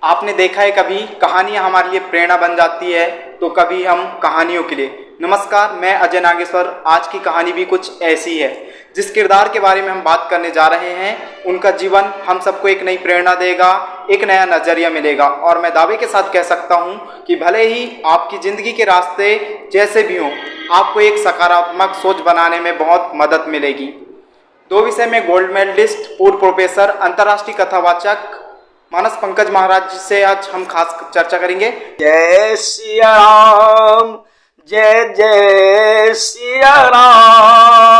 आपने देखा है कभी कहानियां हमारे लिए प्रेरणा बन जाती है तो कभी हम कहानियों के लिए। नमस्कार, मैं अजय नागेश्वर। आज की कहानी भी कुछ ऐसी है। जिस किरदार के बारे में हम बात करने जा रहे हैं उनका जीवन हम सबको एक नई प्रेरणा देगा, एक नया नजरिया मिलेगा। और मैं दावे के साथ कह सकता हूं कि भले ही आपकी जिंदगी के रास्ते जैसे भी हों, आपको एक सकारात्मक सोच बनाने में बहुत मदद मिलेगी। 2 विषय में गोल्ड मेडलिस्ट, पूर्व प्रोफेसर, अंतर्राष्ट्रीय कथावाचक मानस पंकज महाराज जी से आज हम खास चर्चा करेंगे। जय सिया राम, जय जय सिया राम,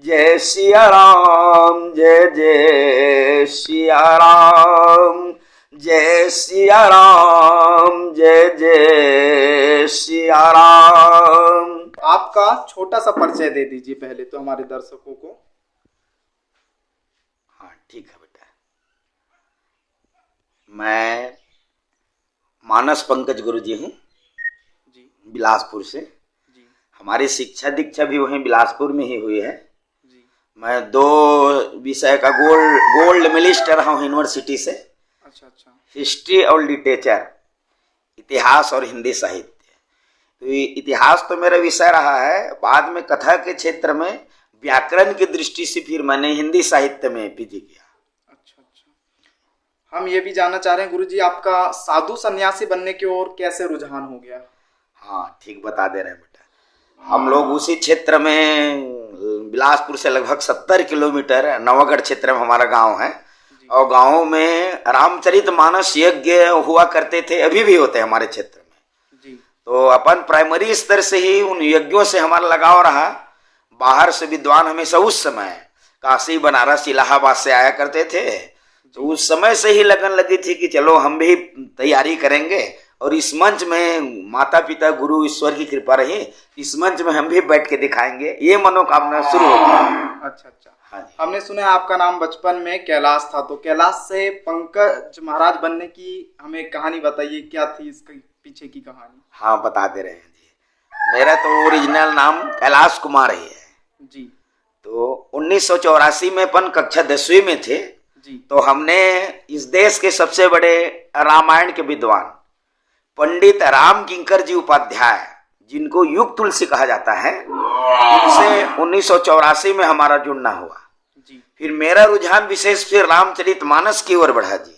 जय सिया राम, जय जय सिया राम, जय सिया राम, जय जय सिया राम। आपका छोटा सा परिचय दे दीजिए पहले तो हमारे दर्शकों को। हाँ ठीक है बेटा, मैं मानस पंकज गुरुजी हूँ जी बिलासपुर से। जी हमारी शिक्षा दीक्षा भी वहीं बिलासपुर में ही हुई है। जी। मैं 2 विषय का गोल्ड मेडलिस्ट रहा हूँ यूनिवर्सिटी से। अच्छा अच्छा। हिस्ट्री और लिटरेचर, इतिहास और हिंदी साहित्य। तो इतिहास तो मेरा विषय रहा है। बाद में कथा के क्षेत्र में व्याकरण की दृष्टि से फिर मैंने हिंदी साहित्य में पीजी किया। अच्छा अच्छा। हम ये भी जानना चाह रहे हैं गुरुजी, आपका साधु सन्यासी बनने की ओर कैसे रुझान हो गया? हाँ ठीक बता दे रहे हैं बेटा। हम लोग उसी क्षेत्र में, बिलासपुर से लगभग 70 किलोमीटर नवागढ़ क्षेत्र में हमारा गांव है। और गांव में रामचरितमानस यज्ञ हुआ करते थे, अभी भी होते हैं हमारे क्षेत्र में जी। तो अपन प्राइमरी स्तर से ही उन यज्ञों से हमारा लगाव रहा। बाहर से विद्वान हमेशा उस समय काशी, बनारस, इलाहाबाद से आया करते थे। तो उस समय से ही लगन लगी थी कि चलो हम भी तैयारी करेंगे और इस मंच में माता पिता गुरु ईश्वर की कृपा रही, इस मंच में हम भी बैठ के दिखाएंगे, ये मनोकामना शुरू होती है। अच्छा अच्छा। हाँ, हमने सुना है आपका नाम बचपन में कैलाश था, तो कैलाश से पंकज महाराज बनने की हमें कहानी बताइए, क्या थी इसके पीछे की कहानी? हाँ बता दे रहे हैं जी। मेरा तो ओरिजिनल नाम कैलाश कुमार ही है जी। तो 1984 में अपन कक्षा 10वीं में थे जी। तो हमने इस देश के सबसे बड़े रामायण के विद्वान पंडित राम किंकर जी उपाध्याय, जिनको युग तुलसी कहा जाता है, उनसे 1984 में हमारा जुड़ना हुआ जी। फिर मेरा रुझान विशेष फिर रामचरितमानस की ओर बढ़ा जी।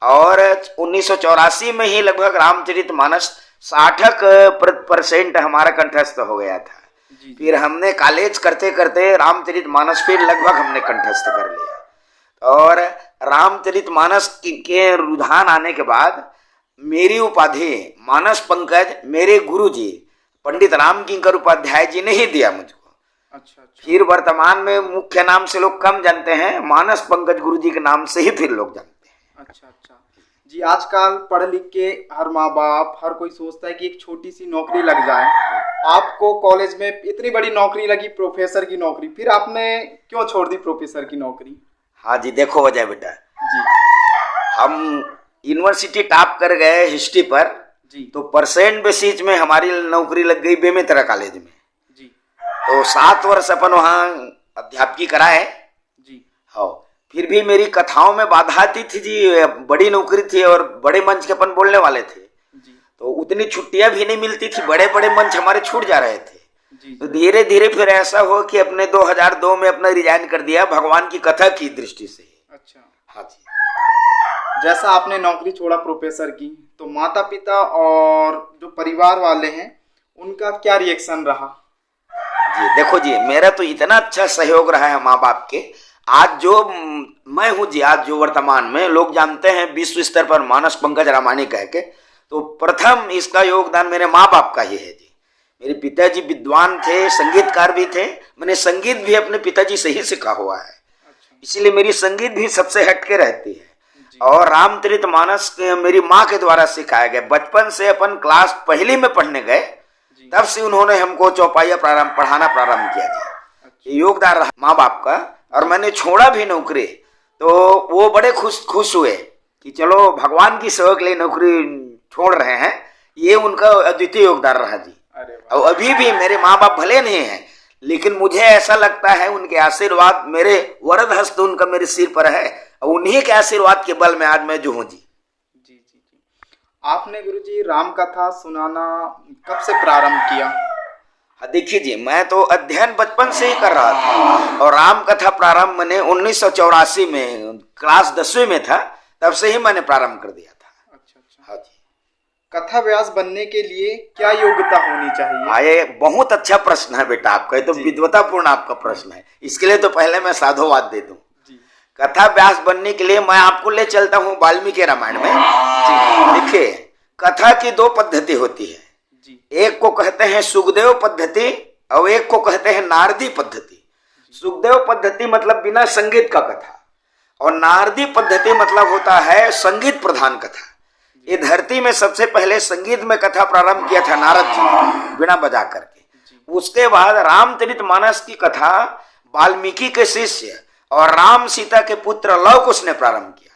और 1984 में ही लगभग रामचरितमानस 60% हमारा कंठस्थ हो गया था जी। फिर हमने कॉलेज करते करते रामचरितमानस फिर लगभग हमने कंठस्थ कर लिया। और रामचरितमानस के रुझान आने के बाद मेरी उपाधि मानस पंकज मेरे गुरु जी पंडित राम किंकर उपाध्याय जी ने ही दिया मुझको। अच्छा अच्छा। फिर वर्तमान में मुख्य नाम से लोग कम जानते हैं, मानस पंकज गुरु जी के नाम से ही फिर लोग जानते हैं। अच्छा अच्छा जी। आजकल पढ़ लिख के हर माँ बाप, हर कोई सोचता है कि एक छोटी सी नौकरी लग जाए। आपको कॉलेज में इतनी बड़ी नौकरी लगी, प्रोफेसर की नौकरी, फिर आपने क्यों छोड़ दी प्रोफेसर की नौकरी? हाँ जी, देखो वजह बेटा जी। हम यूनिवर्सिटी टॉप कर गए हिस्ट्री पर जी। तो परसेंट बेसिस में हमारी नौकरी लग गई बेमेतरा कॉलेज में जी। तो 7 वर्ष अपन वहाँ अध्यापकी कराए जी। हाँ, फिर भी मेरी कथाओं में बाधा आती थी जी। बड़ी नौकरी थी और बड़े मंच के अपन बोलने वाले थे जी। तो उतनी छुट्टियां भी नहीं मिलती थी, बड़े बड़े मंच हमारे छूट जा रहे थे जी। तो धीरे धीरे फिर ऐसा हो कि अपने 2002 में अपना रिजाइन कर दिया भगवान की कथा की दृष्टि से। अच्छा। हाँ जी। जैसा आपने नौकरी छोड़ा प्रोफेसर की, तो माता पिता और जो परिवार वाले हैं उनका क्या रिएक्शन रहा? जी देखो जी, मेरा तो इतना अच्छा सहयोग रहा है माँ बाप के। आज जो मैं हूँ जी, आज जो वर्तमान में लोग जानते हैं विश्व स्तर पर मानस पंकज रामायणी कह के, तो प्रथम इसका योगदान मेरे माँ बाप का ही है जी। मेरे पिताजी विद्वान थे, संगीतकार भी थे। मैंने संगीत भी अपने पिताजी से ही सीखा हुआ है। इसीलिए मेरी संगीत भी सबसे हटके रहती है। और रामचरितमानस मेरी माँ के द्वारा सिखाया गया। बचपन से अपन क्लास 1 में पढ़ने गए, तब से उन्होंने हमको चौपाइया पढ़ाना प्रारंभ किया जी। योगदान रहा माँ बाप का। और मैंने छोड़ा भी नौकरी तो वो बड़े खुश हुए कि चलो भगवान की सेवा के लिए नौकरी छोड़ रहे हैं, ये उनका अद्वितीय योगदान रहा जी। और अभी भी मेरे माँ बाप भले नहीं हैं, लेकिन मुझे ऐसा लगता है उनके आशीर्वाद, मेरे वरद हस्त उनका मेरे सिर पर है और उन्हीं के आशीर्वाद के बल में आज मैं जो हूँ जी। जी जी जी। आपने गुरुजी राम कथा सुनाना कब से प्रारंभ किया? हाँ देखिए जी, मैं तो अध्ययन बचपन से ही कर रहा था और राम कथा प्रारंभ मैंने 1984 में क्लास 10वीं में था, तब से ही मैंने प्रारंभ कर दिया था। अच्छा अच्छा। हाँ जी। कथा व्यास बनने के लिए क्या योग्यता होनी चाहिए? हाँ, ये बहुत अच्छा प्रश्न है बेटा आपका, ये तो विद्वतापूर्ण आपका प्रश्न है। इसके लिए तो पहले मैं साधुवाद दे दूं। कथा व्यास बनने के लिए मैं आपको ले चलता हूँ वाल्मीकि रामायण में। देखिए, कथा की दो पद्धति होती है, एक को कहते हैं सुखदेव पद्धति और एक को कहते हैं नारदी पद्धति। सुखदेव पद्धति मतलब बिना संगीत का कथा, और नारदी पद्धति मतलब होता है संगीत प्रधान कथा। ये धरती में सबसे पहले संगीत में कथा प्रारंभ किया था नारद जी ने, बिना बजा करके। उसके बाद रामचरितमानस की कथा वाल्मीकि के शिष्य और राम सीता के पुत्र लव कुश ने प्रारंभ किया।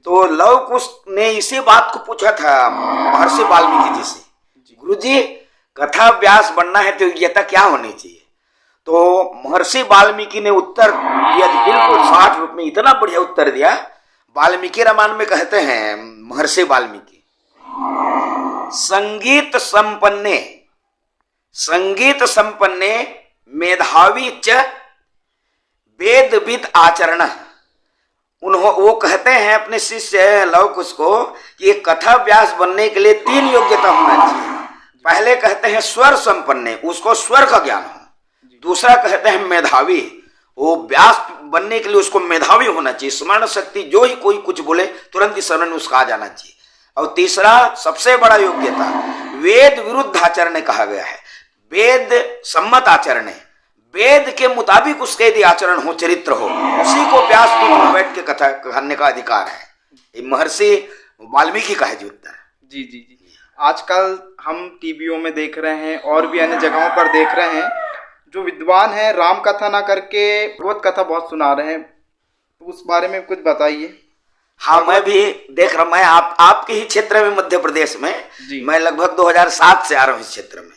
तो लव कुश ने इसी बात को पूछा था महर्षि वाल्मीकि जी से, गुरुजी कथा व्यास बनना है तो योग्यता क्या होनी चाहिए? तो महर्षि वाल्मीकि ने उत्तर दिया, बिल्कुल 60 रूप में इतना बढ़िया उत्तर दिया। वाल्मीकि रामायण में कहते हैं महर्षि वाल्मीकि, संगीत संपन्ने मेधावी च वेदविद आचरण। वो कहते हैं अपने शिष्य लव कुश को कि ये कथा व्यास बनने के लिए 3 योग्यता होना चाहिए। पहले कहते हैं स्वर संपन्ने, उसको स्वर का ज्ञान हो। दूसरा कहते हैं मेधावी, वो व्यास बनने के लिए उसको मेधावी होना चाहिए, स्मरण शक्ति, जो ही कोई कुछ बोले तुरंत ही स्मरण उसका आ जाना चाहिए। और तीसरा सबसे बड़ा योग्यता वेद विरुद्ध आचरण कहा गया है, वेद सम्मत आचरण, वेद के मुताबिक उसके यदि आचरण हो, चरित्र हो, उसी को व्यास में बैठ के कथा कहने का अधिकार है। ये महर्षि वाल्मीकि का है जी उत्तर। जी जी जी। आजकल हम टीवियों में देख रहे हैं और भी अन्य जगहों पर देख रहे हैं, जो विद्वान हैं राम कथा ना करके भगवत कथा बहुत सुना रहे हैं, तो उस बारे में कुछ बताइए। हाँ, मैं भी देख रहा, मैं आपके ही क्षेत्र में मध्य प्रदेश में, मैं लगभग 2007 से आ रहा हूँ इस क्षेत्र में।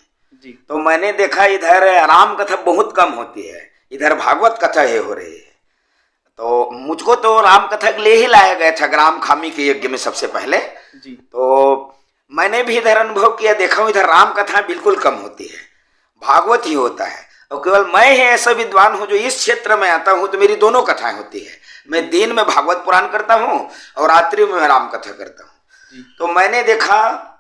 तो मैंने देखा इधर राम कथा बहुत कम होती है, इधर भागवत कथा ये हो रही है। तो मुझको तो राम कथा के लिए ही लाया गया था ग्राम खामी के यज्ञ में सबसे पहले जी। तो मैंने भी इधर अनुभव किया, देखा हूँ इधर राम कथा बिल्कुल कम होती है, भागवत ही होता है। और केवल मैं ही ऐसा विद्वान हूँ जो इस क्षेत्र में आता हूँ तो मेरी दोनों कथाएं होती है। मैं दिन में भागवत पुराण करता हूँ और रात्रि में मैं राम कथा करता हूँ। तो मैंने देखा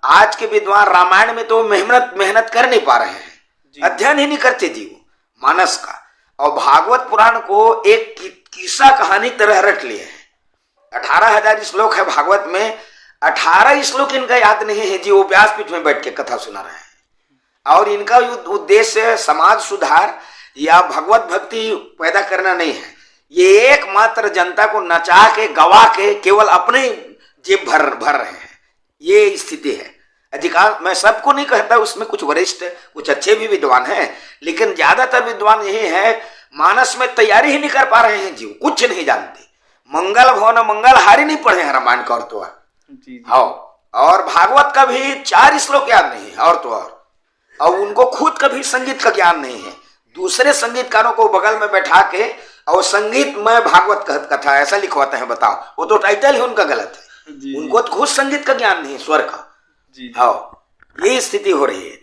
आज के विद्वान रामायण में तो मेहनत कर नहीं पा रहे हैं, अध्ययन ही नहीं करते जी वो मानस का, और भागवत पुराण को एक किस्सा कहानी तरह रट लिए हैं। 18,000 श्लोक है भागवत में, 18 श्लोक इनका याद नहीं है जी, वो व्यासपीठ में बैठ के कथा सुना रहे हैं। और इनका उद्देश्य समाज सुधार या भगवत भक्ति पैदा करना नहीं है, ये एकमात्र जनता को नचा के गवा के केवल अपने जेब भर रहे हैं, ये स्थिति है। अधिकांश, मैं सबको नहीं कहता, उसमें कुछ वरिष्ठ कुछ अच्छे भी विद्वान हैं, लेकिन ज्यादातर विद्वान यही है मानस में तैयारी ही नहीं कर पा रहे हैं जी, कुछ नहीं जानते। मंगल भवन मंगल हारी नहीं पढ़े हैं रामायण का, और तो और भागवत का भी 4 श्लोक याद नहीं है, और तो और उनको खुद कभी संगीत का ज्ञान नहीं है। दूसरे संगीतकारों को बगल में बैठा के और संगीत में भागवत कथा ऐसा लिखवाते हैं, बताओ, वो तो टाइटल ही उनका गलत है। उनको तो खुद संगीत का ज्ञान नहीं है, स्वर का। हाँ, ये स्थिति हो रही है।